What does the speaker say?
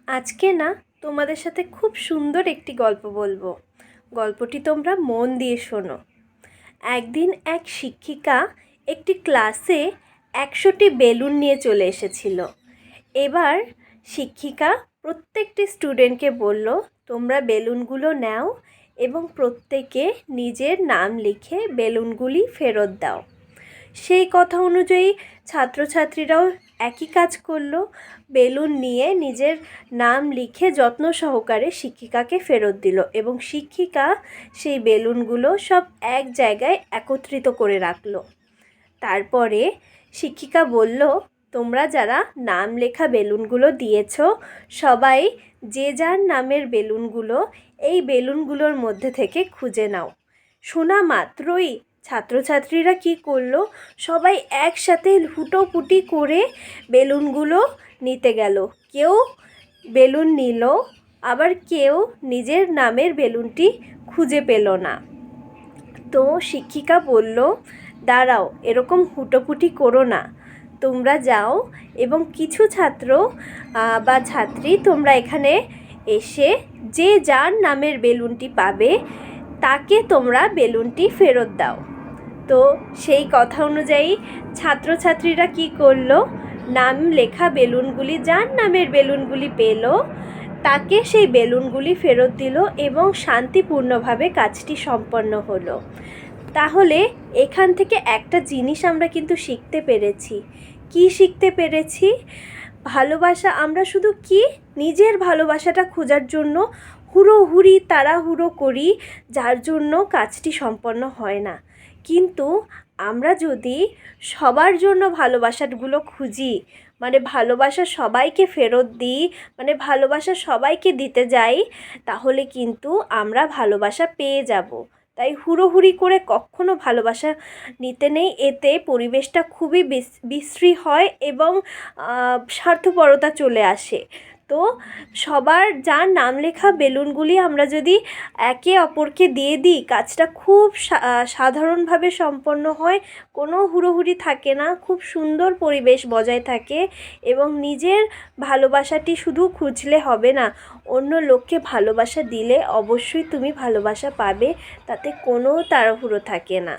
আজকে না তোমাদের সাথে খুব সুন্দর একটি গল্প বলবো। গল্পটি তোমরা মন দিয়ে শোনো। একদিন এক শিক্ষিকা একটি ক্লাসে 100টি বেলুন নিয়ে চলে এসেছিল। এবার শিক্ষিকা প্রত্যেকটি স্টুডেন্টকে বলল, তোমরা বেলুনগুলো নাও এবং প্রত্যেকে নিজের নাম লিখে বেলুনগুলি ফেরত দাও। সেই কথা অনুযায়ী ছাত্রছাত্রীরাও একই কাজ করলো। বেলুন নিয়ে নিজের নাম লিখে যত্ন সহকারে শিক্ষিকাকে ফেরত দিল এবং শিক্ষিকা সেই বেলুনগুলো সব এক জায়গায় একত্রিত করে রাখলো। তারপরে শিক্ষিকা বলল, তোমরা যারা নাম লেখা বেলুনগুলো দিয়েছো সবাই যে যার নামের বেলুনগুলো এই বেলুনগুলোর মধ্যে থেকে খুঁজে নাও। শোনা মাত্রই ছাত্রছাত্রীরা কি করলো, সবাই একসাথে হুটোপুটি করে বেলুনগুলো নিতে গেল। কেউ বেলুন নিল, আবার কেউ নিজের নামের বেলুনটি খুঁজে পেল না। তো শিক্ষিকা বলল, দাঁড়াও, এরকম হুটোপুটি করো না, তোমরা যাও এবং কিছু ছাত্র বা ছাত্রী তোমরা এখানে এসে যে যার নামের বেলুনটি পাবে তাকে তোমরা বেলুনটি ফেরত দাও। তো সেই কথা অনুযায়ী ছাত্রছাত্রীরা কি করলো, নাম লেখা বেলুনগুলি, যার নামের বেলুনগুলি পেল তাকে সেই বেলুনগুলি ফেরত দিল এবং শান্তিপূর্ণভাবে কাজটি সম্পন্ন হলো। তাহলে এখান থেকে একটা জিনিস আমরা কিন্তু শিখতে পেরেছি। কি শিখতে পেরেছি? ভালোবাসা, আমরা শুধু কি নিজের ভালোবাসাটা খোঁজার জন্য হুড়োহুড়ি তাড়াহুড়ো করি, যার জন্য কাজটি সম্পন্ন হয় না। কিন্তু আমরা যদি সবার জন্য ভালোবাসাগুলো খুঁজি, মানে ভালোবাসা সবাইকে ফেরত দিই, মানে ভালোবাসা সবাইকে দিতে যাই, তাহলে কিন্তু আমরা ভালোবাসা পেয়ে যাব। তাই হুড়োহুড়ি করে কখনো ভালোবাসা নিতে নেই। এতে পরিবেশটা খুবই বিশ্রী হয় এবং স্বার্থপরতা চলে আসে। তো সবার যার নাম লেখা বেলুনগুলি আমরা যদি একে অপরকে দিয়ে দিই, কাজটা খুব সাধারণভাবে সম্পন্ন হয়, কোনো হুড়োহুড়ি থাকে না, খুব সুন্দর পরিবেশ বজায় থাকে এবং নিজের ভালোবাসাটি শুধু খুঁজলে হবে না, অন্য লোককে ভালোবাসা দিলে অবশ্যই তুমি ভালোবাসা পাবে, তাতে কোনো তাড়াহুড়ো থাকে না।